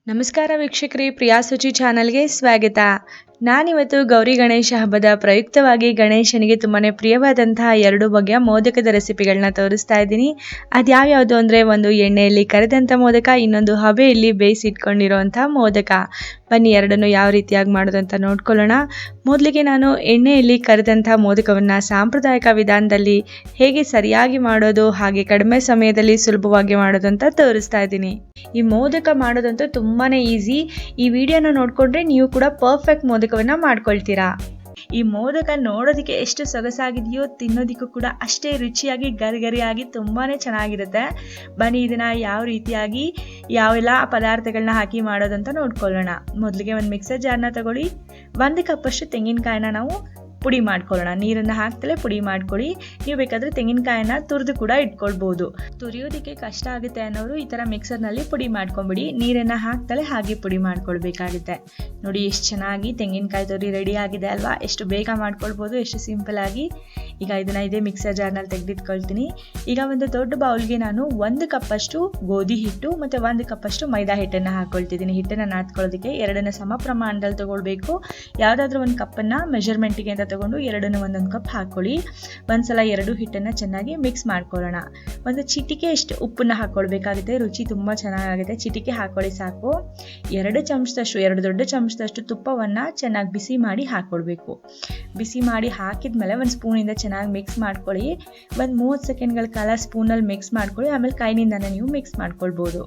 ನಮಸ್ಕಾರ ವೀಕ್ಷಕರೇ, ಪ್ರಿಯಾ ಸುಚಿ ಚಾನಲ್ಗೆ ಸ್ವಾಗತ. ನಾನಿವತ್ತು ಗೌರಿ ಗಣೇಶ ಹಬ್ಬದ ಪ್ರಯುಕ್ತವಾಗಿ ಗಣೇಶನಿಗೆ ತುಂಬಾ ಪ್ರಿಯವಾದಂತಹ 2 ಬಗೆಯ ಮೋದಕದ ರೆಸಿಪಿಗಳನ್ನ ತೋರಿಸ್ತಾ ಇದ್ದೀನಿ. ಅದು ಯಾವ್ಯಾವುದು ಅಂದರೆ, ಒಂದು ಎಣ್ಣೆಯಲ್ಲಿ ಕರೆದಂಥ ಮೋದಕ, ಇನ್ನೊಂದು ಹಬೆಯಲ್ಲಿ ಬೇಯಿಸಿಟ್ಕೊಂಡಿರೋಂಥ ಮೋದಕ. ಬನ್ನಿ ಎರಡನ್ನು ಯಾವ ರೀತಿಯಾಗಿ ಮಾಡೋದು ಅಂತ ನೋಡ್ಕೊಳ್ಳೋಣ. ಮೊದಲಿಗೆ ನಾನು ಎಣ್ಣೆಯಲ್ಲಿ ಕರೆದಂಥ ಮೋದಕವನ್ನು ಸಾಂಪ್ರದಾಯಿಕ ವಿಧಾನದಲ್ಲಿ ಹೇಗೆ ಸರಿಯಾಗಿ ಮಾಡೋದು, ಹಾಗೆ ಕಡಿಮೆ ಸಮಯದಲ್ಲಿ ಸುಲಭವಾಗಿ ಮಾಡೋದು ಅಂತ ತೋರಿಸ್ತಾ ಇದ್ದೀನಿ. ಈ ಮೋದಕ ಮಾಡೋದಂತೂ ತುಂಬಾನೇ ಈಸಿ. ಈ ವಿಡಿಯೋನ ನೋಡಿಕೊಂಡ್ರೆ ನೀವು ಕೂಡ ಪರ್ಫೆಕ್ಟ್ ಮೋದಕವನ್ನು ಮಾಡ್ಕೊಳ್ತೀರಾ. ಈ ಮೋದಕ ನೋಡೋದಕ್ಕೆ ಎಷ್ಟು ಸೊಗಸಾಗಿದೆಯೋ ತಿನ್ನೋದಕ್ಕೂ ಕೂಡ ಅಷ್ಟೇ ರುಚಿಯಾಗಿ ಗರಿಗರಿಯಾಗಿ ತುಂಬಾನೇ ಚೆನ್ನಾಗಿರುತ್ತೆ. ಬನ್ನಿ ಇದನ್ನ ಯಾವ ರೀತಿಯಾಗಿ ಯಾವೆಲ್ಲ ಪದಾರ್ಥಗಳನ್ನ ಹಾಕಿ ಮಾಡೋದಂತ ನೋಡ್ಕೊಳ್ಳೋಣ. ಮೊದಲಿಗೆ ಒಂದು ಮಿಕ್ಸರ್ ಜಾರ್ನ ತಗೊಳ್ಳಿ. 1 ಕಪ್ಪಷ್ಟು ತೆಂಗಿನಕಾಯಿನ ನಾವು ಪುಡಿ ಮಾಡ್ಕೊಳ್ಳೋಣ. ನೀರನ್ನು ಹಾಕ್ತಲೇ ಪುಡಿ ಮಾಡ್ಕೊಳ್ಳಿ. ನೀವು ಬೇಕಾದರೆ ತೆಂಗಿನಕಾಯಿನ ತುರಿದು ಕೂಡ ಇಟ್ಕೊಳ್ಬೋದು. ತುರಿಯೋದಕ್ಕೆ ಕಷ್ಟ ಆಗುತ್ತೆ ಅನ್ನೋರು ಈ ಥರ ಮಿಕ್ಸರ್ನಲ್ಲಿ ಪುಡಿ ಮಾಡ್ಕೊಂಬಿಡಿ. ನೀರನ್ನು ಹಾಕ್ತಲೇ ಹಾಗೆ ಪುಡಿ ಮಾಡ್ಕೊಳ್ಬೇಕಾಗುತ್ತೆ. ನೋಡಿ ಎಷ್ಟು ಚೆನ್ನಾಗಿ ತೆಂಗಿನಕಾಯಿ ತುರಿ ರೆಡಿ ಆಗಿದೆ ಅಲ್ವಾ. ಎಷ್ಟು ಬೇಗ ಮಾಡ್ಕೊಳ್ಬೋದು, ಎಷ್ಟು ಸಿಂಪಲ್ ಆಗಿ. ಈಗ ಇದನ್ನು ಇದೇ ಮಿಕ್ಸರ್ ಜಾರ್ನಲ್ಲಿ ತೆಗೆದಿಟ್ಕೊಳ್ತೀನಿ. ಈಗ ಒಂದು ದೊಡ್ಡ ಬೌಲ್ಗೆ ನಾನು 1 ಕಪ್ಪಷ್ಟು ಗೋಧಿ ಹಿಟ್ಟು ಮತ್ತು 1 ಕಪ್ಪಷ್ಟು ಮೈದಾ ಹಿಟ್ಟನ್ನು ಹಾಕ್ಕೊಳ್ತಿದ್ದೀನಿ. ಹಿಟ್ಟನ್ನು ನಾದ್ಕೊಳ್ಳೋದಕ್ಕೆ 2 ಸಮ ಪ್ರಮಾಣದಲ್ಲಿ ತಗೊಳ್ಬೇಕು. ಯಾವುದಾದ್ರೂ ಒಂದು ಕಪ್ಪನ್ನು ಮೆಜರ್ಮೆಂಟಿಗೆ ಅಂತ ತಗೊಂಡು 2 ಒಂದೊಂದು ಕಪ್ ಹಾಕೊಳ್ಳಿ. ಒಂದ್ಸಲ 2 ಹಿಟ್ಟನ್ನು ಚೆನ್ನಾಗಿ ಮಿಕ್ಸ್ ಮಾಡ್ಕೊಳ್ಳೋಣ. ಒಂದು ಚಿಟಿಕೆ ಎಷ್ಟು ಉಪ್ಪನ್ನ ಹಾಕೊಳ್ಬೇಕಾಗುತ್ತೆ. ರುಚಿ ತುಂಬ ಚೆನ್ನಾಗುತ್ತೆ. ಚಿಟಿಕೆ ಹಾಕೊಳ್ಳಿ ಸಾಕು. 2 ಚಮಚದಷ್ಟು, 2 ದೊಡ್ಡ ಚಮಚದಷ್ಟು ತುಪ್ಪವನ್ನು ಚೆನ್ನಾಗಿ ಬಿಸಿ ಮಾಡಿ ಹಾಕೊಳ್ಬೇಕು. ಬಿಸಿ ಮಾಡಿ ಹಾಕಿದ್ಮೇಲೆ ಒಂದು ಸ್ಪೂನಿಂದ ಚೆನ್ನಾಗಿ ಮಿಕ್ಸ್ ಮಾಡ್ಕೊಳ್ಳಿ. ಒಂದು 30 ಸೆಕೆಂಡ್ಗಳ ಕಾಲ ಸ್ಪೂನಲ್ಲಿ ಮಿಕ್ಸ್ ಮಾಡ್ಕೊಳ್ಳಿ. ಆಮೇಲೆ ಕೈನಿಂದನೇ ನೀವು ಮಿಕ್ಸ್ ಮಾಡ್ಕೊಳ್ಬೋದು.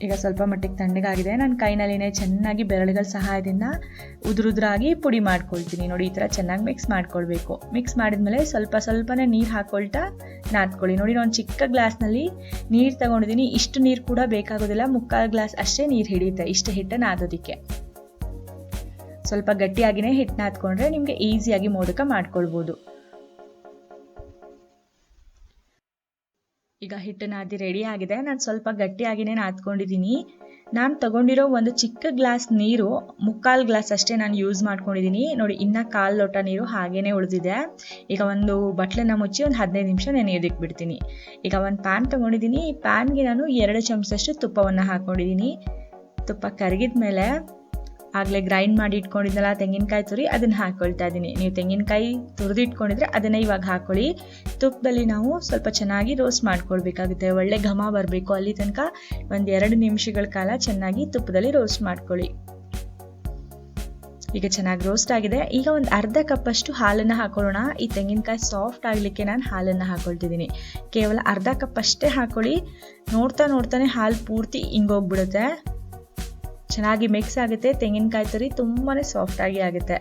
ಈಗ ಸ್ವಲ್ಪ ಮಟ್ಟಿಗೆ ತಣ್ಣಗಾಗಿದೆ. ನಾನು ಕೈನಲ್ಲಿನೇ ಚೆನ್ನಾಗಿ ಬೆರಳುಗಳ ಸಹಾಯದಿಂದ ಉದುರುದ್ರಾಗಿ ಪುಡಿ ಮಾಡ್ಕೊಳ್ತೀನಿ. ನೋಡಿ ಈ ಥರ ಚೆನ್ನಾಗಿ ಮಿಕ್ಸ್ ಮಾಡ್ಕೊಳ್ಬೇಕು. ಮಿಕ್ಸ್ ಮಾಡಿದ್ಮೇಲೆ ಸ್ವಲ್ಪನೇ ನೀರು ಹಾಕ್ಕೊಳ್ತಾ ನಾದ್ಕೊಳ್ಳಿ. ನೋಡಿ ನಾನು ಚಿಕ್ಕ ಗ್ಲಾಸ್ನಲ್ಲಿ ನೀರು ತಗೊಂಡಿದ್ದೀನಿ. ಇಷ್ಟು ನೀರು ಕೂಡ ಬೇಕಾಗೋದಿಲ್ಲ, 3/4 ಗ್ಲಾಸ್ ಅಷ್ಟೇ ನೀರು ಹಿಡಿಯುತ್ತೆ ಇಷ್ಟು ಹಿಟ್ಟು ನಾದೋದಕ್ಕೆ. ಸ್ವಲ್ಪ ಗಟ್ಟಿಯಾಗಿನೇ ಹಿಟ್ಟು ನಾದ್ಕೊಂಡ್ರೆ ನಿಮಗೆ ಈಸಿಯಾಗಿ ಮೋದಕ ಮಾಡ್ಕೊಳ್ಬೋದು. ಈಗ ಹಿಟ್ಟು ನಾದಿ ರೆಡಿ ಆಗಿದೆ. ನಾನು ಸ್ವಲ್ಪ ಗಟ್ಟಿಯಾಗಿನೇ ನಾದ್ಕೊಂಡಿದ್ದೀನಿ. ನಾನು ತಗೊಂಡಿರೋ ಒಂದು ಚಿಕ್ಕ ಗ್ಲಾಸ್ ನೀರು 3/4 ಗ್ಲಾಸ್ ಅಷ್ಟೇ ನಾನು ಯೂಸ್ ಮಾಡ್ಕೊಂಡಿದ್ದೀನಿ. ನೋಡಿ ಇನ್ನು 1/4 ಲೋಟ ನೀರು ಹಾಗೇನೆ ಉಳಿದಿದೆ. ಈಗ ಒಂದು ಬಟ್ಲನ್ನ ಮುಚ್ಚಿ ಒಂದು 15 ನಿಮಿಷ ನೆನೆಯೋದಕ್ಕೆ ಬಿಡ್ತೀನಿ. ಈಗ ಒಂದು ಪ್ಯಾನ್ ತಗೊಂಡಿದ್ದೀನಿ. ಈ ಪ್ಯಾನ್ಗೆ ನಾನು 2 ಚಮಚದಷ್ಟು ತುಪ್ಪವನ್ನು ಹಾಕ್ಕೊಂಡಿದ್ದೀನಿ. ತುಪ್ಪ ಕರಗಿದ ಮೇಲೆ ಆಗಲೇ ಗ್ರೈಂಡ್ ಮಾಡಿ ಇಟ್ಕೊಂಡಿದ್ದಲ್ಲ ತೆಂಗಿನಕಾಯಿ ತುರಿ, ಅದನ್ನು ಹಾಕ್ಕೊಳ್ತಾ ಇದ್ದೀನಿ. ನೀವು ತೆಂಗಿನಕಾಯಿ ತುರಿದು ಇಟ್ಕೊಂಡಿದ್ರೆ ಅದನ್ನು ಇವಾಗ ಹಾಕ್ಕೊಳ್ಳಿ. ತುಪ್ಪದಲ್ಲಿ ನಾವು ಸ್ವಲ್ಪ ಚೆನ್ನಾಗಿ ರೋಸ್ಟ್ ಮಾಡ್ಕೊಳ್ಬೇಕಾಗುತ್ತೆ. ಒಳ್ಳೆ ಘಮ ಬರಬೇಕು. ಅಲ್ಲಿ ತನಕ ಒಂದು 2 ನಿಮಿಷಗಳ ಕಾಲ ಚೆನ್ನಾಗಿ ತುಪ್ಪದಲ್ಲಿ ರೋಸ್ಟ್ ಮಾಡ್ಕೊಳ್ಳಿ. ಈಗ ಚೆನ್ನಾಗಿ ರೋಸ್ಟ್ ಆಗಿದೆ. ಈಗ ಒಂದು ಅರ್ಧ ಕಪ್ಪಷ್ಟು ಹಾಲನ್ನು ಹಾಕೊಳ್ಳೋಣ. ಈ ತೆಂಗಿನಕಾಯಿ ಸಾಫ್ಟ್ ಆಗಲಿಕ್ಕೆ ನಾನು ಹಾಲನ್ನು ಹಾಕೊಳ್ತಿದ್ದೀನಿ. ಕೇವಲ ಅರ್ಧ ಕಪ್ ಅಷ್ಟೇ ಹಾಕೊಳ್ಳಿ. ನೋಡ್ತಾನೆ ಹಾಲು ಪೂರ್ತಿ ಹಿಂಗೋಗ್ಬಿಡುತ್ತೆ. ಚೆನ್ನಾಗಿ ಮಿಕ್ಸ್ ಆಗುತ್ತೆ. ತೆಂಗಿನಕಾಯಿ ತುರಿ ತುಂಬಾ ಸಾಫ್ಟಾಗಿ ಆಗುತ್ತೆ.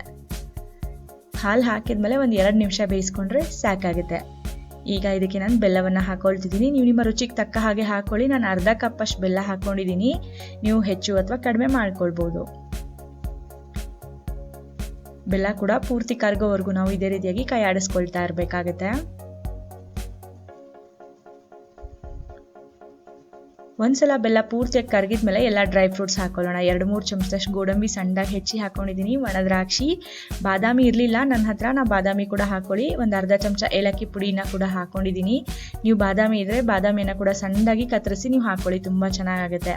ಹಾಲು ಹಾಕಿದ್ಮೇಲೆ ಒಂದು 2 ನಿಮಿಷ ಬೇಯಿಸ್ಕೊಂಡ್ರೆ ಸಾಕಾಗುತ್ತೆ. ಈಗ ಇದಕ್ಕೆ ನಾನು ಬೆಲ್ಲವನ್ನು ಹಾಕೊಳ್ತಿದ್ದೀನಿ. ನೀವು ನಿಮ್ಮ ರುಚಿಗೆ ತಕ್ಕ ಹಾಗೆ ಹಾಕೊಳ್ಳಿ. ನಾನು ಅರ್ಧ ಕಪ್ ಅಷ್ಟು ಬೆಲ್ಲ ಹಾಕ್ಕೊಂಡಿದ್ದೀನಿ. ನೀವು ಹೆಚ್ಚು ಅಥವಾ ಕಡಿಮೆ ಮಾಡ್ಕೊಳ್ಬೋದು. ಬೆಲ್ಲ ಕೂಡ ಪೂರ್ತಿ ಕರಗೋವರೆಗೂ ನಾವು ಇದೇ ರೀತಿಯಾಗಿ ಕೈ ಆಡಿಸ್ಕೊಳ್ತಾ ಇರಬೇಕಾಗುತ್ತೆ. ಒಂದ್ಸಲ ಬೆಲ್ಲ ಪೂರ್ತಿಯಾಗಿ ಕರಗಿದ್ಮೇಲೆ ಎಲ್ಲ ಡ್ರೈ ಫ್ರೂಟ್ಸ್ ಹಾಕೊಳ್ಳೋಣ. 2-3 ಚಮಚದಷ್ಟು ಗೋಡಂಬಿ ಸಣ್ಣದಾಗಿ ಹೆಚ್ಚಿ ಹಾಕೊಂಡಿದ್ದೀನಿ. ಒಣ ದ್ರಾಕ್ಷಿ, ಬಾದಾಮಿ ಇರಲಿಲ್ಲ ನನ್ನ ಹತ್ರ, ನಾ ಬಾದಾಮಿ ಕೂಡ ಹಾಕೊಳ್ಳಿ. ಒಂದು ಅರ್ಧ ಚಮಚ ಏಲಕ್ಕಿ ಪುಡಿನ ಕೂಡ ಹಾಕೊಂಡಿದ್ದೀನಿ. ನೀವು ಬಾದಾಮಿ ಇದ್ದರೆ ಬಾದಾಮಿಯನ್ನು ಕೂಡ ಸಣ್ಣದಾಗಿ ಕತ್ತರಿಸಿ ನೀವು ಹಾಕೊಳ್ಳಿ, ತುಂಬ ಚೆನ್ನಾಗಾಗುತ್ತೆ.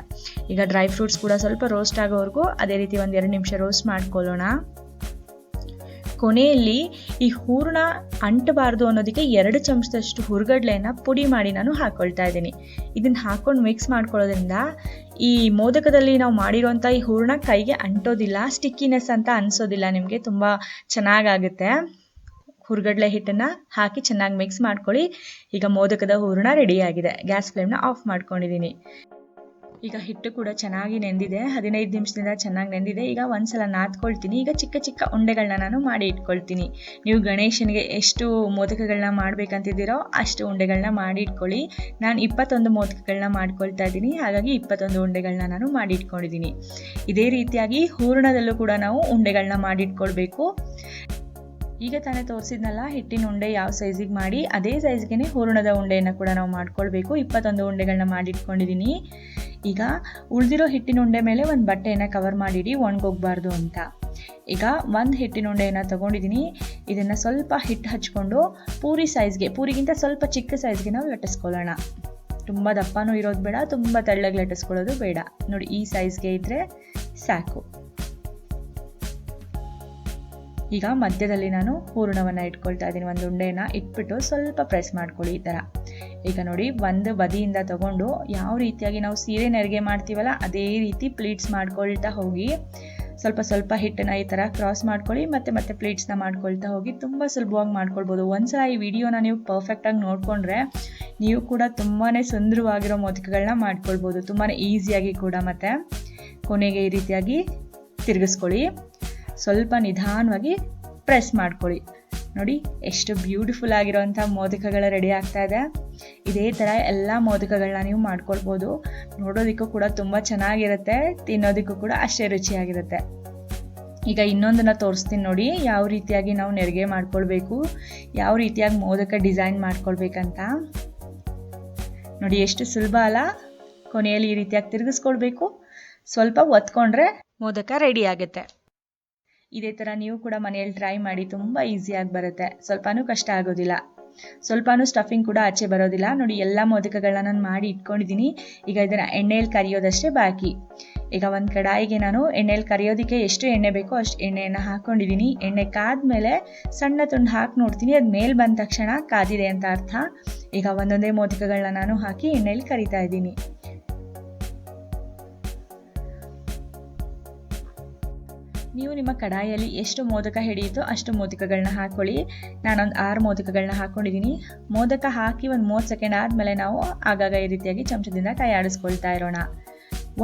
ಈಗ ಡ್ರೈ ಫ್ರೂಟ್ಸ್ ಕೂಡ ಸ್ವಲ್ಪ ರೋಸ್ಟ್ ಆಗೋವರೆಗೂ ಅದೇ ರೀತಿ ಒಂದು 2 ನಿಮಿಷ ರೋಸ್ಟ್ ಮಾಡ್ಕೊಳ್ಳೋಣ. ಕೊನೆಯಲ್ಲಿ ಈ ಹೂರಣ ಅಂಟಬಾರ್ದು ಅನ್ನೋದಕ್ಕೆ 2 ಚಮಚದಷ್ಟು ಹುರ್ಗಡ್ಲೆಯನ್ನು ಪುಡಿ ಮಾಡಿ ನಾನು ಹಾಕೊಳ್ತಾ ಇದ್ದೀನಿ. ಇದನ್ನು ಹಾಕೊಂಡು ಮಿಕ್ಸ್ ಮಾಡ್ಕೊಳ್ಳೋದ್ರಿಂದ ಈ ಮೋದಕದಲ್ಲಿ ನಾವು ಮಾಡಿರೋಂಥ ಈ ಹೂರಣ ಕೈಗೆ ಅಂಟೋದಿಲ್ಲ, ಸ್ಟಿಕ್ಕಿನೆಸ್ ಅಂತ ಅನಿಸೋದಿಲ್ಲ. ನಿಮಗೆ ತುಂಬ ಚೆನ್ನಾಗಾಗುತ್ತೆ. ಹುರ್ಗಡ್ಲೆ ಹಿಟ್ಟನ್ನು ಹಾಕಿ ಚೆನ್ನಾಗಿ ಮಿಕ್ಸ್ ಮಾಡ್ಕೊಳ್ಳಿ. ಈಗ ಮೋದಕದ ಹೂರಣ ರೆಡಿಯಾಗಿದೆ. ಗ್ಯಾಸ್ ಫ್ಲೇಮ್ನ ಆಫ್ ಮಾಡ್ಕೊಂಡಿದ್ದೀನಿ. ಈಗ ಹಿಟ್ಟು ಕೂಡ ಚೆನ್ನಾಗಿ ನೆಂದಿದೆ. 15 ನಿಮಿಷದಿಂದ ಚೆನ್ನಾಗಿ ನೆಂದಿದೆ. ಈಗ ಒಂದ್ಸಲ ನಾದ್ಕೊಳ್ತೀನಿ. ಈಗ ಚಿಕ್ಕ ಚಿಕ್ಕ ಉಂಡೆಗಳನ್ನ ನಾನು ಮಾಡಿ ಇಟ್ಕೊಳ್ತೀನಿ. ನೀವು ಗಣೇಶನಿಗೆ ಎಷ್ಟು ಮೋದಕಗಳನ್ನ ಮಾಡ್ಬೇಕಂತಿದ್ದೀರೋ ಅಷ್ಟು ಉಂಡೆಗಳನ್ನ ಮಾಡಿ ಇಟ್ಕೊಳ್ಳಿ. ನಾನು 21 ಮೋದಕಗಳನ್ನ ಮಾಡ್ಕೊಳ್ತಾ ಇದ್ದೀನಿ. ಹಾಗಾಗಿ 21 ಉಂಡೆಗಳನ್ನ ನಾನು ಮಾಡಿ ಇಟ್ಕೊಂಡಿದ್ದೀನಿ. ಇದೇ ರೀತಿಯಾಗಿ ಹೂರಣದಲ್ಲೂ ಕೂಡ ನಾವು ಉಂಡೆಗಳನ್ನ ಮಾಡಿ ಇಟ್ಕೊಳ್ಬೇಕು. ಈಗ ತಾನೇ ತೋರಿಸಿದ್ನಲ್ಲ ಹಿಟ್ಟಿನ ಉಂಡೆ ಯಾವ ಸೈಜಿಗೆ ಮಾಡಿ ಅದೇ ಸೈಜ್ಗೆ ಹೂರಣದ ಉಂಡೆಯನ್ನು ಕೂಡ ನಾವು ಮಾಡ್ಕೊಳ್ಬೇಕು. 21 ಉಂಡೆಗಳನ್ನ ಮಾಡಿಟ್ಕೊಂಡಿದ್ದೀನಿ. ಈಗ ಉಳಿದಿರೋ ಹಿಟ್ಟಿನ ಉಂಡೆ ಮೇಲೆ ಒಂದು ಬಟ್ಟೆಯನ್ನು ಕವರ್ ಮಾಡಿಡಿ, ಒಣಗೋಗ್ಬಾರ್ದು ಅಂತ. ಈಗ ಒಂದು ಹಿಟ್ಟಿನ ಉಂಡೆಯನ್ನು ತಗೊಂಡಿದ್ದೀನಿ. ಇದನ್ನು ಸ್ವಲ್ಪ ಹಿಟ್ಟು ಹಚ್ಕೊಂಡು ಪೂರಿಗಿಂತ ಸ್ವಲ್ಪ ಚಿಕ್ಕ ಸೈಜ್ಗೆ ನಾವು ಲಟ್ಟಿಸ್ಕೊಳ್ಳೋಣ. ತುಂಬ ದಪ್ಪನೂ ಇರೋದು ಬೇಡ, ತುಂಬ ತೆಳ್ಳಗೆ ಲಟ್ಟಿಸ್ಕೊಳ್ಳೋದು ಬೇಡ. ನೋಡಿ ಈ ಸೈಜ್ಗೆ ಇದ್ದರೆ ಸಾಕು. ಈಗ ಮಧ್ಯದಲ್ಲಿ ನಾನು ಹೂರಣವನ್ನು ಇಟ್ಕೊಳ್ತಾ ಇದ್ದೀನಿ. ಒಂದು ಉಂಡೆನ ಇಟ್ಬಿಟ್ಟು ಸ್ವಲ್ಪ ಪ್ರೆಸ್ ಮಾಡ್ಕೊಳ್ಳಿ ಈ ಥರ. ಈಗ ನೋಡಿ ಒಂದು ಬದಿಯಿಂದ ತಗೊಂಡು ಯಾವ ರೀತಿಯಾಗಿ ನಾವು ಸೀರೆ ನೆರಿಗೆ ಮಾಡ್ತೀವಲ್ಲ ಅದೇ ರೀತಿ ಪ್ಲೀಟ್ಸ್ ಮಾಡ್ಕೊಳ್ತಾ ಹೋಗಿ. ಸ್ವಲ್ಪ ಸ್ವಲ್ಪ ಹಿಟ್ಟನ್ನು ಈ ಥರ ಕ್ರಾಸ್ ಮಾಡ್ಕೊಳ್ಳಿ, ಮತ್ತೆ ಪ್ಲೀಟ್ಸ್ನ ಮಾಡ್ಕೊಳ್ತಾ ಹೋಗಿ. ತುಂಬ ಸುಲಭವಾಗಿ ಮಾಡ್ಕೊಳ್ಬೋದು. ಒಂದ್ಸಲ ಈ ವಿಡಿಯೋನ ನೀವು ಪರ್ಫೆಕ್ಟಾಗಿ ನೋಡಿಕೊಂಡ್ರೆ ನೀವು ಕೂಡ ತುಂಬಾ ಸುಂದರವಾಗಿರೋ ಮೋದಕಗಳನ್ನ ಮಾಡ್ಕೊಳ್ಬೋದು, ತುಂಬಾ ಈಸಿಯಾಗಿ ಕೂಡ. ಮತ್ತು ಕೊನೆಗೆ ಈ ರೀತಿಯಾಗಿ ತಿರುಗಿಸ್ಕೊಳ್ಳಿ, ಸ್ವಲ್ಪ ನಿಧಾನವಾಗಿ ಪ್ರೆಸ್ ಮಾಡ್ಕೊಳ್ಳಿ. ನೋಡಿ ಎಷ್ಟು ಬ್ಯೂಟಿಫುಲ್ ಆಗಿರೋಂಥ ಮೋದಕಗಳು ರೆಡಿ ಆಗ್ತಾ ಇದೆ. ಇದೇ ಥರ ಎಲ್ಲ ಮೋದಕಗಳನ್ನ ನೀವು ಮಾಡ್ಕೊಳ್ಬೋದು. ನೋಡೋದಕ್ಕೂ ಕೂಡ ತುಂಬ ಚೆನ್ನಾಗಿರುತ್ತೆ, ತಿನ್ನೋದಕ್ಕೂ ಕೂಡ ಅಷ್ಟೇ ರುಚಿಯಾಗಿರುತ್ತೆ. ಈಗ ಇನ್ನೊಂದನ್ನು ತೋರಿಸ್ತೀನಿ ನೋಡಿ, ಯಾವ ರೀತಿಯಾಗಿ ನಾವು ನೆರಿಗೆ ಮಾಡ್ಕೊಳ್ಬೇಕು, ಯಾವ ರೀತಿಯಾಗಿ ಮೋದಕ ಡಿಸೈನ್ ಮಾಡ್ಕೊಳ್ಬೇಕಂತ. ನೋಡಿ ಎಷ್ಟು ಸುಲಭ ಅಲ್ಲ. ಕೊನೆಯಲ್ಲಿ ಈ ರೀತಿಯಾಗಿ ತಿರುಗಿಸ್ಕೊಳ್ಬೇಕು, ಸ್ವಲ್ಪ ಒತ್ಕೊಂಡ್ರೆ ಮೋದಕ ರೆಡಿ ಆಗುತ್ತೆ. ಇದೇ ಥರ ನೀವು ಕೂಡ ಮನೆಯಲ್ಲಿ ಟ್ರೈ ಮಾಡಿ, ತುಂಬ ಈಸಿಯಾಗಿ ಬರುತ್ತೆ, ಸ್ವಲ್ಪನೂ ಕಷ್ಟ ಆಗೋದಿಲ್ಲ, ಸ್ವಲ್ಪನೂ ಸ್ಟಫಿಂಗ್ ಕೂಡ ಆಚೆ ಬರೋದಿಲ್ಲ. ನೋಡಿ ಎಲ್ಲ ಮೋದಕಗಳನ್ನ ನಾನು ಮಾಡಿ ಇಟ್ಕೊಂಡಿದ್ದೀನಿ. ಈಗ ಇದನ್ನು ಎಣ್ಣೆಯಲ್ಲಿ ಕರಿಯೋದಷ್ಟೇ ಬಾಕಿ. ಈಗ ಒಂದು ಕಡಾಯಿಗೆ ನಾನು ಎಣ್ಣೆಯಲ್ಲಿ ಕರಿಯೋದಕ್ಕೆ ಎಷ್ಟು ಎಣ್ಣೆ ಬೇಕೋ ಅಷ್ಟು ಎಣ್ಣೆಯನ್ನು ಹಾಕ್ಕೊಂಡಿದ್ದೀನಿ. ಎಣ್ಣೆ ಕಾದ್ಮೇಲೆ ಸಣ್ಣ ತುಂಡು ಹಾಕಿ ನೋಡ್ತೀನಿ, ಅದು ಮೇಲೆ ಬಂದ ತಕ್ಷಣ ಕಾದಿದೆ ಅಂತ ಅರ್ಥ. ಈಗ ಒಂದೊಂದೇ ಮೋದಕಗಳನ್ನ ನಾನು ಹಾಕಿ ಎಣ್ಣೆಯಲ್ಲಿ ಕರಿತಾ ಇದ್ದೀನಿ. ನೀವು ನಿಮ್ಮ ಕಡಾಯಿಯಲ್ಲಿ ಎಷ್ಟು ಮೋದಕ ಹಿಡಿಯುತ್ತೋ ಅಷ್ಟು ಮೋದಕಗಳನ್ನ ಹಾಕ್ಕೊಳ್ಳಿ. ನಾನೊಂದು 6 ಮೋದಕಗಳನ್ನ ಹಾಕ್ಕೊಂಡಿದ್ದೀನಿ. ಮೋದಕ ಹಾಕಿ ಒಂದು 30 ಸೆಕೆಂಡ್ ಆದಮೇಲೆ ನಾವು ಆಗಾಗ ಈ ರೀತಿಯಾಗಿ ಚಮಚದಿಂದ ಕೈ ಆಡಿಸ್ಕೊಳ್ತಾ ಇರೋಣ.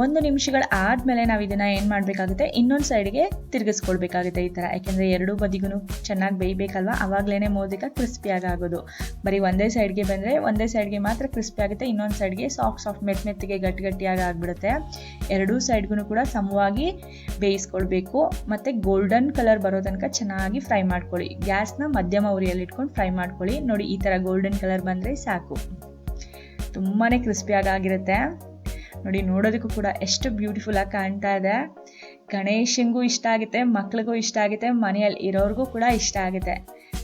1 ನಿಮಿಷಗಳು ಆದಮೇಲೆ ನಾವು ಇದನ್ನು ಏನು ಮಾಡಬೇಕಾಗುತ್ತೆ, ಇನ್ನೊಂದು ಸೈಡ್ಗೆ ತಿರುಗಿಸ್ಕೊಳ್ಬೇಕಾಗುತ್ತೆ ಈ ಥರ. ಯಾಕೆಂದರೆ ಎರಡೂ ಬದಿಗೂ ಚೆನ್ನಾಗಿ ಬೇಯಬೇಕಲ್ವ, ಆವಾಗಲೇ ಮೋದಕ ಕ್ರಿಸ್ಪಿಯಾಗಿ ಆಗೋದು. ಬರೀ ಒಂದೇ ಸೈಡ್ಗೆ ಬಂದರೆ ಒಂದೇ ಸೈಡ್ಗೆ ಮಾತ್ರ ಕ್ರಿಸ್ಪಿ ಆಗುತ್ತೆ, ಇನ್ನೊಂದು ಸೈಡ್ಗೆ ಸಾಫ್ಟ್ ಮೆತ್ತಗೆ ಗಟ್ಟಿಯಾಗಿ ಆಗಿಬಿಡುತ್ತೆ. ಎರಡೂ ಸೈಡ್ಗೂ ಕೂಡ ಸಮವಾಗಿ ಬೇಯಿಸ್ಕೊಳ್ಬೇಕು. ಮತ್ತು ಗೋಲ್ಡನ್ ಕಲರ್ ಬರೋ ತನಕ ಚೆನ್ನಾಗಿ ಫ್ರೈ ಮಾಡ್ಕೊಳ್ಳಿ. ಗ್ಯಾಸ್ನ ಮಧ್ಯಮ ಉರಿಯಲ್ಲಿ ಇಟ್ಕೊಂಡು ಫ್ರೈ ಮಾಡ್ಕೊಳ್ಳಿ. ನೋಡಿ ಈ ಥರ ಗೋಲ್ಡನ್ ಕಲರ್ ಬಂದರೆ ಸಾಕು, ತುಂಬಾ ಕ್ರಿಸ್ಪಿಯಾಗಿರುತ್ತೆ. ನೋಡಿ ನೋಡೋದಕ್ಕೂ ಕೂಡ ಎಷ್ಟು ಬ್ಯೂಟಿಫುಲ್ ಆಗಿ ಕಾಣ್ತಾ ಇದೆ. ಗಣೇಶನಿಗೂ ಇಷ್ಟ ಆಗುತ್ತೆ, ಮಕ್ಳಿಗೂ ಇಷ್ಟ ಆಗುತ್ತೆ, ಮನೆಯಲ್ಲಿ ಇರೋರಿಗೂ ಕೂಡ ಇಷ್ಟ ಆಗುತ್ತೆ.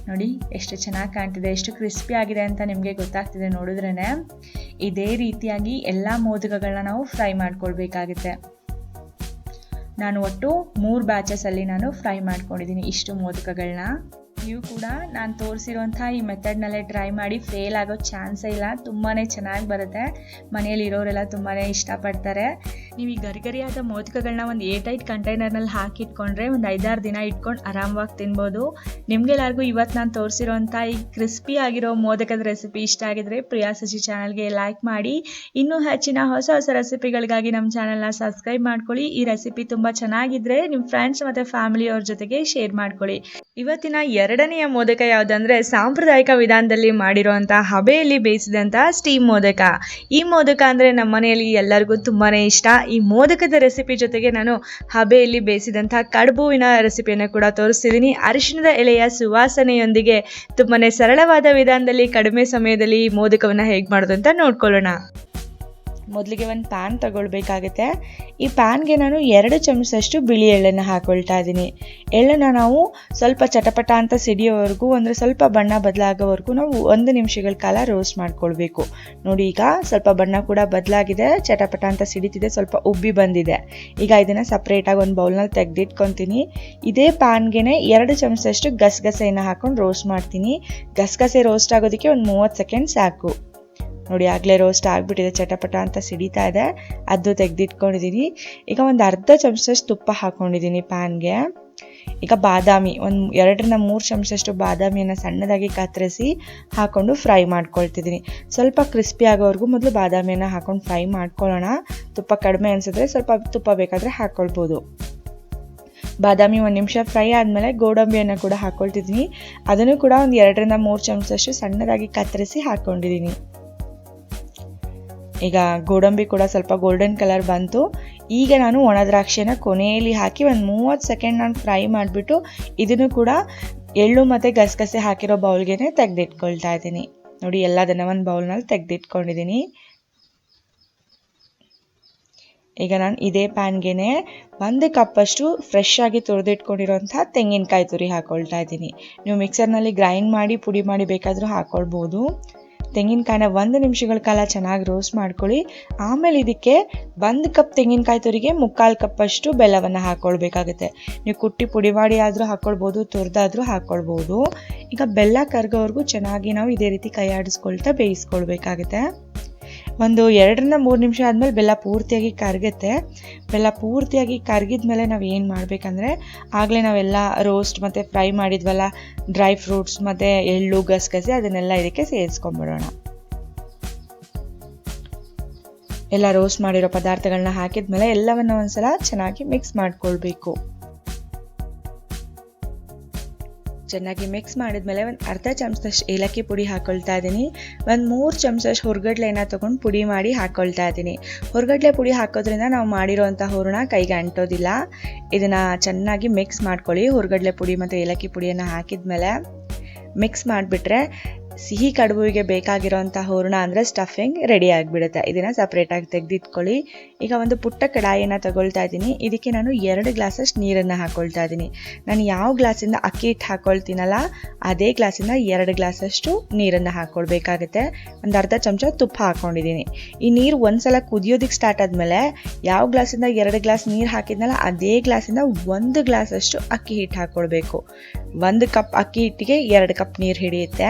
ನೋಡಿ ಎಷ್ಟು ಚೆನ್ನಾಗಿ ಕಾಣ್ತಿದೆ, ಎಷ್ಟು ಕ್ರಿಸ್ಪಿ ಆಗಿದೆ ಅಂತ ನಿಮಗೆ ಗೊತ್ತಾಗ್ತಿದೆ ನೋಡಿದ್ರೇ. ಇದೇ ರೀತಿಯಾಗಿ ಎಲ್ಲ ಮೋದಕಗಳನ್ನ ನಾವು ಫ್ರೈ ಮಾಡ್ಕೊಳ್ಬೇಕಾಗುತ್ತೆ. ನಾನು ಒಟ್ಟು 3 ಬ್ಯಾಚಸಲ್ಲಿ ನಾನು ಫ್ರೈ ಮಾಡ್ಕೊಂಡಿದ್ದೀನಿ ಇಷ್ಟು ಮೋದಕಗಳನ್ನ. ನೀವು ಕೂಡ ನಾನು ತೋರಿಸಿರುವಂಥ ಈ ಮೆಥಡ್ನಲ್ಲೇ ಟ್ರೈ ಮಾಡಿ, ಫೇಲ್ ಆಗೋ ಚಾನ್ಸೇ ಇಲ್ಲ, ತುಂಬಾ ಚೆನ್ನಾಗಿ ಬರುತ್ತೆ. ಮನೆಯಲ್ಲಿ ಇರೋರೆಲ್ಲ ತುಂಬಾ ಇಷ್ಟಪಡ್ತಾರೆ. ನೀವು ಈ ಗರಿಗರಿಯಾದ ಮೋದಕಗಳನ್ನ ಒಂದು ಏರ್ಟೈಟ್ ಕಂಟೈನರ್ನಲ್ಲಿ ಹಾಕಿಟ್ಕೊಂಡ್ರೆ ಒಂದು 5-6 ದಿನ ಇಟ್ಕೊಂಡು ಆರಾಮವಾಗಿ ತಿನ್ಬೋದು. ನಿಮಗೆಲ್ಲರಿಗೂ ಇವತ್ತು ನಾನು ತೋರಿಸಿರೋಂಥ ಈ ಕ್ರಿಸ್ಪಿ ಆಗಿರೋ ಮೋದಕದ ರೆಸಿಪಿ ಇಷ್ಟ ಆಗಿದ್ರೆ ಪ್ರಿಯಾ ಸಜಿ ಚಾನಲ್ಗೆ ಲೈಕ್ ಮಾಡಿ. ಇನ್ನೂ ಹೆಚ್ಚಿನ ಹೊಸ ರೆಸಿಪಿಗಳಿಗಾಗಿ ನಮ್ಮ ಚಾನಲ್ನ ಸಬ್ಸ್ಕ್ರೈಬ್ ಮಾಡ್ಕೊಳ್ಳಿ. ಈ ರೆಸಿಪಿ ತುಂಬ ಚೆನ್ನಾಗಿದ್ರೆ ನಿಮ್ಮ ಫ್ರೆಂಡ್ಸ್ ಮತ್ತು ಫ್ಯಾಮಿಲಿಯವ್ರ ಜೊತೆಗೆ ಶೇರ್ ಮಾಡ್ಕೊಳ್ಳಿ. ಇವತ್ತಿನ 2ನೆಯ ಮೋದಕ ಯಾವುದಂದರೆ ಸಾಂಪ್ರದಾಯಿಕ ವಿಧಾನದಲ್ಲಿ ಮಾಡಿರೋಂಥ ಹಬೆಯಲ್ಲಿ ಬೇಯಿಸಿದಂಥ ಸ್ಟೀಮ್ ಮೋದಕ. ಈ ಮೋದಕ ಅಂದರೆ ನಮ್ಮ ಮನೆಯಲ್ಲಿ ಎಲ್ಲರಿಗೂ ತುಂಬಾ ಇಷ್ಟ. ಈ ಮೋದಕದ ರೆಸಿಪಿ ಜೊತೆಗೆ ನಾನು ಹಬೆಯಲ್ಲಿ ಬೇಯಿಸಿದಂಥ ಕಡುಬುವಿನ ರೆಸಿಪಿಯನ್ನು ಕೂಡ ತೋರಿಸ್ತಿದ್ದೀನಿ. ಅರಿಶಿಣದ ಎಲೆಯ ಸುವಾಸನೆಯೊಂದಿಗೆ ತುಂಬಾ ಸರಳವಾದ ವಿಧಾನದಲ್ಲಿ ಕಡಿಮೆ ಸಮಯದಲ್ಲಿ ಈ ಮೋದಕವನ್ನು ಹೇಗೆ ಮಾಡೋದು ಅಂತ ನೋಡ್ಕೊಳ್ಳೋಣ. ಮೊದಲಿಗೆ ಒಂದು ಪ್ಯಾನ್ ತಗೊಳ್ಬೇಕಾಗುತ್ತೆ. ಈ ಪ್ಯಾನ್ಗೆ ನಾನು 2 ಚಮಚದಷ್ಟು ಬಿಳಿ ಎಳ್ಳನ್ನು ಹಾಕ್ಕೊಳ್ತಾ ಇದ್ದೀನಿ. ಎಳ್ಳನ್ನು ನಾವು ಸ್ವಲ್ಪ ಚಟಪಟ ಅಂತ ಸಿಡಿಯೋವರೆಗೂ, ಅಂದರೆ ಸ್ವಲ್ಪ ಬಣ್ಣ ಬದಲಾಗೋವರೆಗೂ ನಾವು 1 ನಿಮಿಷಗಳ ಕಾಲ ರೋಸ್ಟ್ ಮಾಡ್ಕೊಳ್ಬೇಕು. ನೋಡಿ ಈಗ ಸ್ವಲ್ಪ ಬಣ್ಣ ಕೂಡ ಬದಲಾಗಿದೆ, ಚಟಪಟ ಅಂತ ಸಿಡಿತಿದೆ, ಸ್ವಲ್ಪ ಉಬ್ಬಿ ಬಂದಿದೆ. ಈಗ ಇದನ್ನು ಸಪ್ರೇಟಾಗಿ ಒಂದು ಬೌಲ್ನಲ್ಲಿ ತೆಗೆದಿಟ್ಕೊತೀನಿ. ಇದೇ ಪ್ಯಾನ್ಗೆ 2 ಚಮಚದಷ್ಟು ಗಸಗಸೆಯನ್ನು ಹಾಕ್ಕೊಂಡು ರೋಸ್ಟ್ ಮಾಡ್ತೀನಿ. ಗಸಗಸೆ ರೋಸ್ಟ್ ಆಗೋದಕ್ಕೆ ಒಂದು 30 ಸೆಕೆಂಡ್ ಸಾಕು. ನೋಡಿ ಆಗಲೇ ರೋಸ್ಟ್ ಆಗಿಬಿಟ್ಟಿದೆ, ಚಟಪಟ ಅಂತ ಸಿಡಿತಾ ಇದೆ, ಅದು ತೆಗೆದಿಟ್ಕೊಂಡಿದ್ದೀನಿ. ಈಗ ಒಂದು ಅರ್ಧ ಚಮಚದಷ್ಟು ತುಪ್ಪ ಹಾಕ್ಕೊಂಡಿದ್ದೀನಿ ಪ್ಯಾನ್ಗೆ. ಈಗ ಬಾದಾಮಿ ಒಂದು 2-3 ಚಮಚದಷ್ಟು ಬಾದಾಮಿಯನ್ನು ಸಣ್ಣದಾಗಿ ಕತ್ತರಿಸಿ ಹಾಕ್ಕೊಂಡು ಫ್ರೈ ಮಾಡ್ಕೊಳ್ತಿದ್ದೀನಿ. ಸ್ವಲ್ಪ ಕ್ರಿಸ್ಪಿ ಆಗೋವರೆಗೂ ಮೊದಲು ಬಾದಾಮಿಯನ್ನು ಹಾಕ್ಕೊಂಡು ಫ್ರೈ ಮಾಡ್ಕೊಳ್ಳೋಣ. ತುಪ್ಪ ಕಡಿಮೆ ಅನಿಸಿದ್ರೆ ಸ್ವಲ್ಪ ತುಪ್ಪ ಬೇಕಾದರೆ ಹಾಕ್ಕೊಳ್ಬೋದು. ಬಾದಾಮಿ 1 ನಿಮಿಷ ಫ್ರೈ ಆದಮೇಲೆ ಗೋಡಂಬಿಯನ್ನು ಕೂಡ ಹಾಕ್ಕೊಳ್ತಿದ್ದೀನಿ. ಅದನ್ನು ಕೂಡ ಒಂದು 2-3 ಚಮಚದಷ್ಟು ಸಣ್ಣದಾಗಿ ಕತ್ತರಿಸಿ ಹಾಕ್ಕೊಂಡಿದ್ದೀನಿ. ಈಗ ಗೋಡಂಬಿ ಕೂಡ ಸ್ವಲ್ಪ ಗೋಲ್ಡನ್ ಕಲರ್ ಬಂತು. ಈಗ ನಾನು ಒಣ ದ್ರಾಕ್ಷಿಯನ್ನು ಕೊನೆಯಲ್ಲಿ ಹಾಕಿ ಒಂದು 30 ಸೆಕೆಂಡ್ ನಾನು ಫ್ರೈ ಮಾಡಿಬಿಟ್ಟು ಇದನ್ನು ಕೂಡ ಎಳ್ಳು ಮತ್ತು ಗಸಗಸೆ ಹಾಕಿರೋ ಬೌಲ್ಗೆ ತೆಗೆದಿಟ್ಕೊಳ್ತಾ ಇದ್ದೀನಿ. ನೋಡಿ ಎಲ್ಲದನ್ನು ಒಂದು ಬೌಲ್ನಲ್ಲಿ ತೆಗೆದಿಟ್ಕೊಂಡಿದ್ದೀನಿ. ಈಗ ನಾನು ಇದೇ ಪ್ಯಾನ್ಗೆ 1 ಕಪ್ಪಷ್ಟು ಫ್ರೆಶ್ ಆಗಿ ತುರಿದಿಟ್ಕೊಂಡಿರೋಂಥ ತೆಂಗಿನಕಾಯಿ ತುರಿ ಹಾಕ್ಕೊಳ್ತಾ ಇದ್ದೀನಿ. ನೀವು ಮಿಕ್ಸರ್ನಲ್ಲಿ ಗ್ರೈಂಡ್ ಮಾಡಿ ಪುಡಿ ಮಾಡಿ ಬೇಕಾದರೂ ಹಾಕ್ಕೊಳ್ಬೋದು. ತೆಂಗಿನಕಾಯಿನ 1 ನಿಮಿಷಗಳ ಕಾಲ ಚೆನ್ನಾಗಿ ರೋಸ್ಟ್ ಮಾಡ್ಕೊಳ್ಳಿ. ಆಮೇಲೆ ಇದಕ್ಕೆ 1 ಕಪ್ ತೆಂಗಿನಕಾಯಿ ತುರಿಗೆ 3/4 ಕಪ್ ಅಷ್ಟು ಬೆಲ್ಲವನ್ನು ಹಾಕ್ಕೊಳ್ಬೇಕಾಗುತ್ತೆ. ನೀವು ಕುಟ್ಟಿ ಪುಡಿ ಮಾಡಿ ಆದರೂ ಹಾಕ್ಕೊಳ್ಬೋದು, ತುರಿದಾದರೂ ಹಾಕ್ಕೊಳ್ಬೋದು. ಈಗ ಬೆಲ್ಲ ಕರಗೋವರೆಗೂ ಚೆನ್ನಾಗಿ ನಾವು ಇದೇ ರೀತಿ ಕೈ ಆಡಿಸ್ಕೊಳ್ತಾ ಬೇಯಿಸ್ಕೊಳ್ಬೇಕಾಗುತ್ತೆ. ಒಂದು 2-3 ನಿಮಿಷ ಆದಮೇಲೆ ಬೆಲ್ಲ ಪೂರ್ತಿಯಾಗಿ ಕರಗುತ್ತೆ. ಬೆಲ್ಲ ಪೂರ್ತಿಯಾಗಿ ಕರಗಿದ್ಮೇಲೆ ನಾವು ಏನು ಮಾಡಬೇಕಂದ್ರೆ, ಆಗಲೇ ನಾವೆಲ್ಲ ರೋಸ್ಟ್ ಮತ್ತು ಫ್ರೈ ಮಾಡಿದ್ವಲ್ಲ ಡ್ರೈ ಫ್ರೂಟ್ಸ್ ಮತ್ತು ಎಳ್ಳು, ಗಸಗಸೆ ಅದನ್ನೆಲ್ಲ ಇದಕ್ಕೆ ಸೇರಿಸ್ಕೊಂಡ್ಬಿಡೋಣ. ಎಲ್ಲ ರೋಸ್ಟ್ ಮಾಡಿರೋ ಪದಾರ್ಥಗಳನ್ನ ಹಾಕಿದ್ಮೇಲೆ ಎಲ್ಲವನ್ನು ಒಂದ್ಸಲ ಚೆನ್ನಾಗಿ ಮಿಕ್ಸ್ ಮಾಡ್ಕೊಳ್ಬೇಕು. ಚೆನ್ನಾಗಿ ಮಿಕ್ಸ್ ಮಾಡಿದ್ಮೇಲೆ ಒಂದು ಅರ್ಧ ಚಮಚದಷ್ಟು ಏಲಕ್ಕಿ ಪುಡಿ ಹಾಕ್ಕೊಳ್ತಾ ಇದ್ದೀನಿ. ಒಂದು 3 ಚಮಚದಷ್ಟು ಹುರ್ಗಡ್ಲೆನ ತೊಗೊಂಡು ಪುಡಿ ಮಾಡಿ ಹಾಕ್ಕೊಳ್ತಾ ಇದ್ದೀನಿ. ಹುರ್ಗಡ್ಲೆ ಪುಡಿ ಹಾಕೋದ್ರಿಂದ ನಾವು ಮಾಡಿರೋವಂಥ ಹೂರಣ ಕೈಗೆ ಅಂಟೋದಿಲ್ಲ. ಇದನ್ನು ಚೆನ್ನಾಗಿ ಮಿಕ್ಸ್ ಮಾಡ್ಕೊಳ್ಳಿ. ಹುರ್ಗಡ್ಲೆ ಪುಡಿ ಮತ್ತು ಏಲಕ್ಕಿ ಪುಡಿಯನ್ನು ಹಾಕಿದ್ಮೇಲೆ ಮಿಕ್ಸ್ ಮಾಡಿಬಿಟ್ರೆ ಸಿಹಿ ಕಡುಬುವಿಗೆ ಬೇಕಾಗಿರೋಂಥ ಹೂರಣ ಅಂದರೆ ಸ್ಟಫಿಂಗ್ ರೆಡಿ ಆಗಿಬಿಡುತ್ತೆ. ಇದನ್ನು ಸಪ್ರೇಟಾಗಿ ತೆಗೆದಿಟ್ಕೊಳ್ಳಿ. ಈಗ ಒಂದು ಪುಟ್ಟ ಕಡಾಯಿಯನ್ನು ತಗೊಳ್ತಾ ಇದ್ದೀನಿ. ಇದಕ್ಕೆ ನಾನು 2 ಗ್ಲಾಸಷ್ಟು ನೀರನ್ನು ಹಾಕ್ಕೊಳ್ತಾ ಇದ್ದೀನಿ. ನಾನು ಯಾವ ಗ್ಲಾಸಿಂದ ಅಕ್ಕಿ ಹಿಟ್ಟು ಹಾಕ್ಕೊಳ್ತೀನಲ್ಲ ಅದೇ ಗ್ಲಾಸಿಂದ 2 ಗ್ಲಾಸಷ್ಟು ನೀರನ್ನು ಹಾಕ್ಕೊಳ್ಬೇಕಾಗುತ್ತೆ. ಒಂದು ಅರ್ಧ ಚಮಚ ತುಪ್ಪ ಹಾಕ್ಕೊಂಡಿದ್ದೀನಿ. ಈ ನೀರು ಒಂದ್ಸಲ ಕುದಿಯೋದಕ್ಕೆ ಸ್ಟಾರ್ಟ್ ಆದಮೇಲೆ ಯಾವ ಗ್ಲಾಸಿಂದ 2 ಗ್ಲಾಸ್ ನೀರು ಹಾಕಿದ್ನಲ್ಲ ಅದೇ ಗ್ಲಾಸಿಂದ 1 ಗ್ಲಾಸಷ್ಟು ಅಕ್ಕಿ ಹಿಟ್ಟು ಹಾಕ್ಕೊಳ್ಬೇಕು. 1 ಕಪ್ ಅಕ್ಕಿ ಹಿಟ್ಟಿಗೆ 2 ಕಪ್ ನೀರು ಹಿಡಿಯುತ್ತೆ.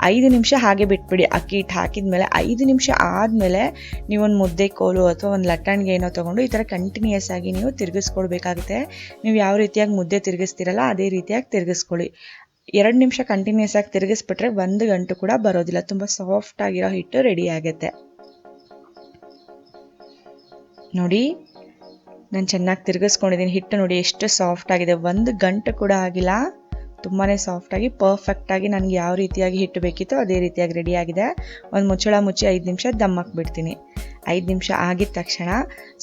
5 ನಿಮಿಷ ಹಾಗೆ ಬಿಟ್ಬಿಡಿ. ಅಕ್ಕಿ ಹಿಟ್ಟು ಹಾಕಿದ್ಮೇಲೆ 5 ನಿಮಿಷ ಆದಮೇಲೆ ನೀವೊಂದು ಮುದ್ದೆ ಕೋಲು ಅಥವಾ ಒಂದು ಲಟ್ಟಣಿಗೆ ಏನೋ ತೊಗೊಂಡು ಈ ಥರ ಕಂಟಿನ್ಯೂಯಸ್ ಆಗಿ ನೀವು ತಿರುಗಿಸ್ಕೊಳ್ಬೇಕಾಗುತ್ತೆ. ನೀವು ಯಾವ ರೀತಿಯಾಗಿ ಮುದ್ದೆ ತಿರುಗಿಸ್ತೀರಲ್ಲ ಅದೇ ರೀತಿಯಾಗಿ ತಿರುಗಿಸ್ಕೊಳ್ಳಿ. 2 ನಿಮಿಷ ಕಂಟಿನ್ಯೂಯಸ್ ಆಗಿ ತಿರುಗಿಸ್ಬಿಟ್ರೆ 1 ಗಂಟು ಕೂಡ ಬರೋದಿಲ್ಲ. ತುಂಬ ಸಾಫ್ಟ್ ಆಗಿರೋ ಹಿಟ್ಟು ರೆಡಿ ಆಗುತ್ತೆ. ನೋಡಿ, ನಾನು ಚೆನ್ನಾಗಿ ತಿರುಗಿಸ್ಕೊಂಡಿದ್ದೀನಿ. ಹಿಟ್ಟು ನೋಡಿ ಎಷ್ಟು ಸಾಫ್ಟ್ ಆಗಿದೆ. 1 ಗಂಟು ಕೂಡ ಆಗಿಲ್ಲ. ತುಂಬಾ ಸಾಫ್ಟಾಗಿ ಪರ್ಫೆಕ್ಟಾಗಿ ನನಗೆ ಯಾವ ರೀತಿಯಾಗಿ ಹಿಟ್ಟು ಬೇಕಿತ್ತೋ ಅದೇ ರೀತಿಯಾಗಿ ರೆಡಿಯಾಗಿದೆ. ಒಂದು ಮುಚ್ಚಳ ಮುಚ್ಚಿ 5 ನಿಮಿಷ ದಮ್ ಹಾಕ್ಬಿಡ್ತೀನಿ. 5 ನಿಮಿಷ ಆಗಿದ ತಕ್ಷಣ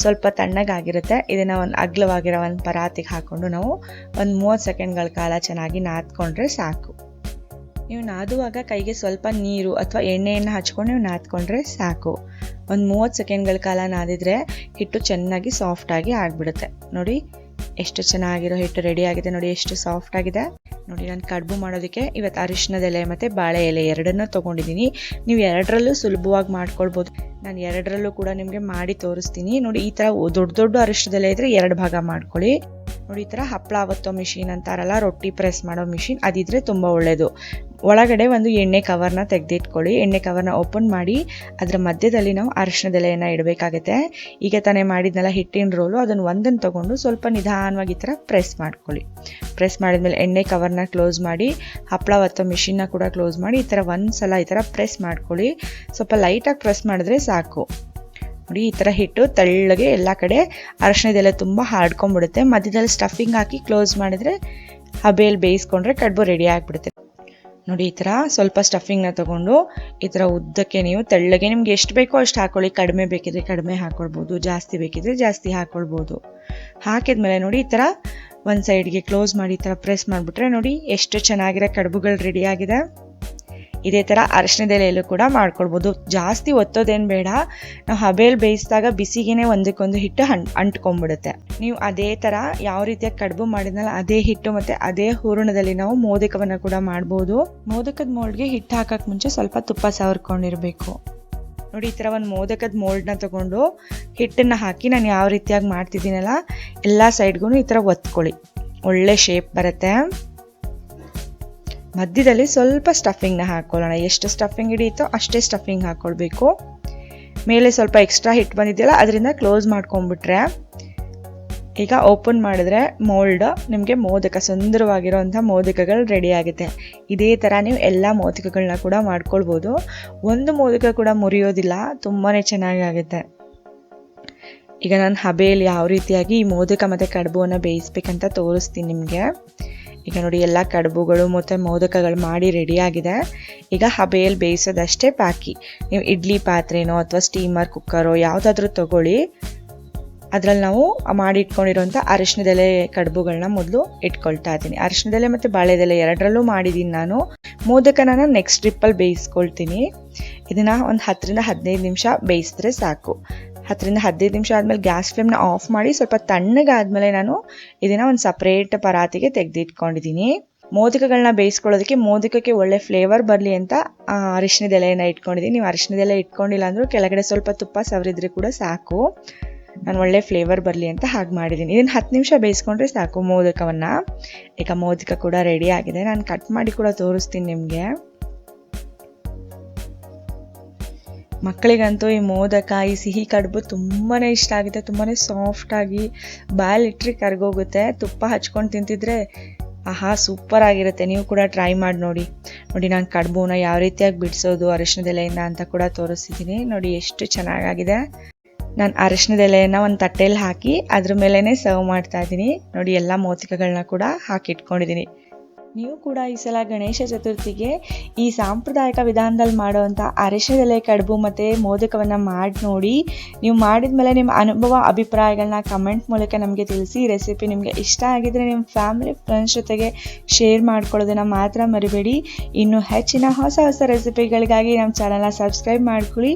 ಸ್ವಲ್ಪ ತಣ್ಣಗಾಗಿರುತ್ತೆ. ಇದನ್ನು ಒಂದು ಅಗಲವಾಗಿರೋ ಒಂದು ಪರಾತಿಗೆ ಹಾಕ್ಕೊಂಡು ನಾವು ಒಂದು 30 ಸೆಕೆಂಡ್ಗಳ ಕಾಲ ಚೆನ್ನಾಗಿ ನಾದ್ಕೊಂಡ್ರೆ ಸಾಕು. ನೀವು ನಾದುವಾಗ ಕೈಗೆ ಸ್ವಲ್ಪ ನೀರು ಅಥವಾ ಎಣ್ಣೆಯನ್ನು ಹಚ್ಕೊಂಡು ನೀವು ನಾದ್ಕೊಂಡ್ರೆ ಸಾಕು. ಒಂದು 30 ಸೆಕೆಂಡ್ಗಳ ಕಾಲ ನಾದಿದ್ರೆ ಹಿಟ್ಟು ಚೆನ್ನಾಗಿ ಸಾಫ್ಟಾಗಿ ಆಗಿಬಿಡುತ್ತೆ. ನೋಡಿ ಎಷ್ಟು ಚೆನ್ನಾಗಿರೋ ಹಿಟ್ಟು ರೆಡಿ ಆಗಿದೆ. ನೋಡಿ ಎಷ್ಟು ಸಾಫ್ಟ್ ಆಗಿದೆ. ನೋಡಿ, ನಾನು ಕಡುಬು ಮಾಡೋದಕ್ಕೆ ಇವತ್ತು ಅರಿಶಿಣದ ಎಲೆ ಮತ್ತು ಬಾಳೆ ಎಲೆ ಎರಡನ್ನೂ ತೊಗೊಂಡಿದ್ದೀನಿ. ನೀವು ಎರಡರಲ್ಲೂ ಸುಲಭವಾಗಿ ಮಾಡ್ಕೊಳ್ಬೋದು. ನಾನು ಎರಡರಲ್ಲೂ ಕೂಡ ನಿಮಗೆ ಮಾಡಿ ತೋರಿಸ್ತೀನಿ. ನೋಡಿ, ಈ ಥರ ದೊಡ್ಡ ಅರಿಶಿಣದ ಎಲೆ ಇದ್ದರೆ 2 ಭಾಗ ಮಾಡ್ಕೊಳ್ಳಿ. ನೋಡಿ, ಈ ಥರ ಹಪ್ಪಳ ಅವತ್ತೋ ಮಿಷಿನ್ ಅಂತಾರಲ್ಲ, ರೊಟ್ಟಿ ಪ್ರೆಸ್ ಮಾಡೋ ಮಿಷಿನ್, ಅದಿದ್ರೆ ತುಂಬ ಒಳ್ಳೆಯದು. ಒಳಗಡೆ ಒಂದು ಎಣ್ಣೆ ಕವರ್ನ ತೆಗೆದಿಟ್ಕೊಳ್ಳಿ. ಎಣ್ಣೆ ಕವರ್ನ ಓಪನ್ ಮಾಡಿ ಅದರ ಮಧ್ಯದಲ್ಲಿ ನಾವು ಅರಿಶಿಣದ ಎಲೆಯನ್ನು ಇಡಬೇಕಾಗುತ್ತೆ. ಈಗ ತಾನೇ ಮಾಡಿದ್ನಲ್ಲ ಹಿಟ್ಟಿನ ರೋಲು, ಅದನ್ನು ಒಂದನ್ನು ತೊಗೊಂಡು ಸ್ವಲ್ಪ ನಿಧಾನವಾಗಿ ಈ ಥರ ಪ್ರೆಸ್ ಮಾಡ್ಕೊಳ್ಳಿ. ಪ್ರೆಸ್ ಮಾಡಿದ್ಮೇಲೆ ಎಣ್ಣೆ ಕವರ್ನ ಕ್ಲೋಸ್ ಮಾಡಿ, ಹಪ್ಪಳ ಒತ್ತೋ ಮಿಷಿನ್ನ ಕೂಡ ಕ್ಲೋಸ್ ಮಾಡಿ, ಈ ಥರ ಒಂದು ಸಲ ಈ ಥರ ಪ್ರೆಸ್ ಮಾಡ್ಕೊಳ್ಳಿ. ಸ್ವಲ್ಪ ಲೈಟಾಗಿ ಪ್ರೆಸ್ ಮಾಡಿದ್ರೆ ಸಾಕು. ನೋಡಿ, ಈ ಥರ ಹಿಟ್ಟು ತೆಳ್ಳಗೆ ಎಲ್ಲ ಕಡೆ ಅರಿಶಿಣದೆಲೆ ತುಂಬ ಹಾಡ್ಕೊಂಡ್ಬಿಡುತ್ತೆ. ಮಧ್ಯದಲ್ಲಿ ಸ್ಟಫಿಂಗ್ ಹಾಕಿ ಕ್ಲೋಸ್ ಮಾಡಿದ್ರೆ ಹಬೆಯಲ್ಲಿ ಬೇಯಿಸ್ಕೊಂಡ್ರೆ ಕಡುಬು ರೆಡಿ ಆಗಿಬಿಡುತ್ತೆ. ನೋಡಿ, ಈ ಥರ ಸ್ವಲ್ಪ ಸ್ಟಫಿಂಗ್ನ ತೊಗೊಂಡು ಈ ಥರ ಉದ್ದಕ್ಕೆ ನೀವು ತೆಳ್ಳಗೆ ನಿಮ್ಗೆ ಎಷ್ಟು ಬೇಕೋ ಅಷ್ಟು ಹಾಕ್ಕೊಳ್ಳಿ. ಕಡಿಮೆ ಬೇಕಿದ್ರೆ ಕಡಿಮೆ ಹಾಕ್ಕೊಳ್ಬೋದು, ಜಾಸ್ತಿ ಬೇಕಿದ್ರೆ ಜಾಸ್ತಿ ಹಾಕ್ಕೊಳ್ಬೋದು. ಹಾಕಿದ್ಮೇಲೆ ನೋಡಿ, ಈ ಥರ ಒಂದು ಸೈಡ್ಗೆ ಕ್ಲೋಸ್ ಮಾಡಿ ಈ ಥರ ಪ್ರೆಸ್ ಮಾಡಿಬಿಟ್ರೆ ನೋಡಿ ಎಷ್ಟು ಚೆನ್ನಾಗಿರೋ ಕಡುಬುಗಳು ರೆಡಿ ಆಗಿದೆ. ಇದೇ ಥರ ಅರಿಶಿಣದ ಎಲೆಯಲ್ಲೂ ಕೂಡ ಮಾಡ್ಕೊಳ್ಬೋದು. ಜಾಸ್ತಿ ಒತ್ತೋದೇನು ಬೇಡ. ನಾವು ಹಬೆಯಲ್ಲಿ ಬೇಯಿಸಿದಾಗ ಬಿಸಿಗೇನೆ ಒಂದಕ್ಕೊಂದು ಹಿಟ್ಟು ಅಂಟ್ಕೊಂಡ್ಬಿಡುತ್ತೆ. ನೀವು ಅದೇ ಥರ ಯಾವ ರೀತಿಯಾಗಿ ಕಡುಬು ಮಾಡಿದ್ನಲ್ಲ ಅದೇ ಹಿಟ್ಟು ಮತ್ತು ಅದೇ ಹೂರಣದಲ್ಲಿ ನಾವು ಮೋದಕವನ್ನು ಕೂಡ ಮಾಡ್ಬೋದು. ಮೋದಕದ ಮೋಲ್ಡ್ಗೆ ಹಿಟ್ಟು ಹಾಕೋಕ್ಕೆ ಮುಂಚೆ ಸ್ವಲ್ಪ ತುಪ್ಪ ಸವರ್ಕೊಂಡಿರಬೇಕು. ನೋಡಿ, ಈ ಥರ ಒಂದು ಮೋದಕದ ಮೋಲ್ಡ್ನ ತೊಗೊಂಡು ಹಿಟ್ಟನ್ನು ಹಾಕಿ ನಾನು ಯಾವ ರೀತಿಯಾಗಿ ಮಾಡ್ತಿದ್ದೀನಲ್ಲ ಎಲ್ಲ ಸೈಡ್ಗೂ ಈ ಥರ ಒತ್ಕೊಳ್ಳಿ. ಒಳ್ಳೆ ಶೇಪ್ ಬರುತ್ತೆ. ಮಧ್ಯದಲ್ಲಿ ಸ್ವಲ್ಪ ಸ್ಟಫಿಂಗ್ನ ಹಾಕ್ಕೊಳ್ಳೋಣ. ಎಷ್ಟು ಸ್ಟಫಿಂಗ್ ಹಿಡಿಯುತ್ತೋ ಅಷ್ಟೇ ಸ್ಟಫಿಂಗ್ ಹಾಕ್ಕೊಳ್ಬೇಕು. ಮೇಲೆ ಸ್ವಲ್ಪ ಎಕ್ಸ್ಟ್ರಾ ಹಿಟ್ಟು ಬಂದಿದೆಯಲ್ಲ ಅದರಿಂದ ಕ್ಲೋಸ್ ಮಾಡ್ಕೊಂಡ್ಬಿಟ್ರೆ ಈಗ ಓಪನ್ ಮಾಡಿದ್ರೆ ಮೋಲ್ಡ್ ನಿಮಗೆ ಮೋದಕ ಸುಂದರವಾಗಿರೋಂಥ ಮೋದಕಗಳು ರೆಡಿ ಆಗುತ್ತೆ. ಇದೇ ಥರ ನೀವು ಎಲ್ಲ ಮೋದಕಗಳನ್ನ ಕೂಡ ಮಾಡ್ಕೊಳ್ಬೋದು. ಒಂದು ಮೋದಕ ಕೂಡ ಮುರಿಯೋದಿಲ್ಲ, ತುಂಬಾ ಚೆನ್ನಾಗಿ ಆಗುತ್ತೆ. ಈಗ ನಾನು ಹಬೆಯಲ್ಲಿ ಯಾವ ರೀತಿಯಾಗಿ ಈ ಮೋದಕ ಮತ್ತು ಕಡುಬುವನ್ನು ಬೇಯಿಸ್ಬೇಕಂತ ತೋರಿಸ್ತೀನಿ ನಿಮಗೆ. ಈಗ ನೋಡಿ, ಎಲ್ಲ ಕಡುಬುಗಳು ಮತ್ತು ಮೋದಕಗಳು ಮಾಡಿ ರೆಡಿಯಾಗಿದೆ. ಈಗ ಹಬೆಯಲ್ಲಿ ಬೇಯಿಸೋದಷ್ಟೇ ಬಾಕಿ. ನೀವು ಇಡ್ಲಿ ಪಾತ್ರೆನೋ ಅಥವಾ ಸ್ಟೀಮರ್ ಕುಕ್ಕರೋ ಯಾವುದಾದ್ರೂ ತೊಗೊಳ್ಳಿ. ಅದರಲ್ಲಿ ನಾವು ಮಾಡಿ ಇಟ್ಕೊಂಡಿರೋಂಥ ಅರಿಶಿಣದೆಲೆ ಕಡುಬುಗಳನ್ನ ಮೊದಲು ಇಟ್ಕೊಳ್ತಾ ಇದ್ದೀನಿ. ಅರಿಶಿಣದೆಲೆ ಮತ್ತು ಬಾಳೆದೆಲೆ ಎರಡರಲ್ಲೂ ಮಾಡಿದ್ದೀನಿ ನಾನು. ಮೋದಕನ ನಾನು ನೆಕ್ಸ್ಟ್ ಟ್ರಿಪ್ಪಲ್ಲಿ ಬೇಯಿಸ್ಕೊಳ್ತೀನಿ. ಇದನ್ನು ಒಂದು 10ರಿಂದ 15 ನಿಮಿಷ ಬೇಯಿಸಿದ್ರೆ ಸಾಕು. 10ರಿಂದ 15 ನಿಮಿಷ ಆದಮೇಲೆ ಗ್ಯಾಸ್ ಫ್ಲೇಮ್ನ ಆಫ್ ಮಾಡಿ ಸ್ವಲ್ಪ ತಣ್ಣಗಾದ್ಮೇಲೆ ನಾನು ಇದನ್ನು ಒಂದು ಸಪ್ರೇಟ್ ಪರಾತಿಗೆ ತೆಗೆದಿಟ್ಕೊಂಡಿದ್ದೀನಿ. ಮೋದಕಗಳನ್ನ ಬೇಯಿಸ್ಕೊಳ್ಳೋದಕ್ಕೆ ಮೋದಕಕ್ಕೆ ಒಳ್ಳೆ ಫ್ಲೇವರ್ ಬರಲಿ ಅಂತ ಅರಿಶಿಣದ ಎಲೆಯನ್ನು ಇಟ್ಕೊಂಡಿದ್ದೀನಿ. ನೀವು ಅರಿಶಿಣದ ಎಲೆ ಇಟ್ಕೊಂಡಿಲ್ಲ ಅಂದರೂ ಕೆಳಗಡೆ ಸ್ವಲ್ಪ ತುಪ್ಪ ಸವರಿದ್ರೆ ಕೂಡ ಸಾಕು. ನಾನು ಒಳ್ಳೆ ಫ್ಲೇವರ್ ಬರಲಿ ಅಂತ ಹಾಗೆ ಮಾಡಿದ್ದೀನಿ. ಇದನ್ನು 10 ನಿಮಿಷ ಬೇಯಿಸ್ಕೊಂಡ್ರೆ ಸಾಕು ಮೋದಕವನ್ನು. ಈಗ ಮೋದಕ ಕೂಡ ರೆಡಿ ಆಗಿದೆ. ನಾನು ಕಟ್ ಮಾಡಿ ಕೂಡ ತೋರಿಸ್ತೀನಿ ನಿಮಗೆ. ಮಕ್ಕಳಿಗಂತೂ ಈ ಮೋದಕ, ಈ ಸಿಹಿ ಕಡುಬು ತುಂಬಾ ಇಷ್ಟ ಆಗುತ್ತೆ. ತುಂಬಾ ಸಾಫ್ಟಾಗಿ ಬಾಯಲ್ಲಿಟ್ಟರೆ ಕರಗೋಗುತ್ತೆ. ತುಪ್ಪ ಹಚ್ಕೊಂಡು ತಿಂತಿದ್ರೆ ಆಹಾ ಸೂಪರ್ ಆಗಿರುತ್ತೆ. ನೀವು ಕೂಡ ಟ್ರೈ ಮಾಡಿ ನೋಡಿ. ನಾನು ಕಡುಬುನ ಯಾವ ರೀತಿಯಾಗಿ ಬಿಡಿಸೋದು ಅರಿಶಿಣದ ಎಲೆಯಿಂದ ಅಂತ ಕೂಡ ತೋರಿಸ್ತಿದ್ದೀನಿ. ನೋಡಿ ಎಷ್ಟು ಚೆನ್ನಾಗಾಗಿದೆ. ನಾನು ಅರಿಶಿಣದ ಎಲೆಯನ್ನು ಒಂದು ತಟ್ಟೆಯಲ್ಲಿ ಹಾಕಿ ಅದ್ರ ಮೇಲೇ ಸರ್ವ್ ಮಾಡ್ತಾ ಇದ್ದೀನಿ. ನೋಡಿ ಎಲ್ಲ ಮೋದಕಗಳನ್ನ ಕೂಡ ಹಾಕಿಟ್ಕೊಂಡಿದ್ದೀನಿ. ನೀವು ಕೂಡ ಈ ಸಲ ಗಣೇಶ ಚತುರ್ಥಿಗೆ ಈ ಸಾಂಪ್ರದಾಯಿಕ ವಿಧಾನದಲ್ಲಿ ಮಾಡುವಂಥ ಅರಿಶಿಣದ ಎಲೆ ಕಡುಬು ಮತ್ತು ಮೋದಕವನ್ನು ಮಾಡಿ ನೋಡಿ. ನೀವು ಮಾಡಿದ ಮೇಲೆ ನಿಮ್ಮ ಅನುಭವ ಅಭಿಪ್ರಾಯಗಳನ್ನ ಕಮೆಂಟ್ ಮೂಲಕ ನಮಗೆ ತಿಳಿಸಿ. ಈ ರೆಸಿಪಿ ನಿಮಗೆ ಇಷ್ಟ ಆಗಿದ್ರೆ ನಿಮ್ಮ ಫ್ಯಾಮಿಲಿ ಫ್ರೆಂಡ್ಸ್ ಜೊತೆಗೆ ಶೇರ್ ಮಾಡ್ಕೊಳ್ಳೋದನ್ನು ಮಾತ್ರ ಮರಿಬೇಡಿ. ಇನ್ನು ಹೆಚ್ಚಿನ ಹೊಸ ರೆಸಿಪಿಗಳಿಗಾಗಿ ನಮ್ಮ ಚಾನಲ್ನ ಸಬ್ಸ್ಕ್ರೈಬ್ ಮಾಡ್ಕೊಳ್ಳಿ.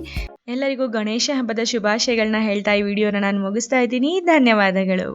ಎಲ್ಲರಿಗೂ ಗಣೇಶ ಹಬ್ಬದ ಶುಭಾಶಯಗಳನ್ನ ಹೇಳ್ತಾ ಈ ವಿಡಿಯೋನ ನಾನು ಮುಗಿಸ್ತಾ ಇದ್ದೀನಿ. ಧನ್ಯವಾದಗಳು.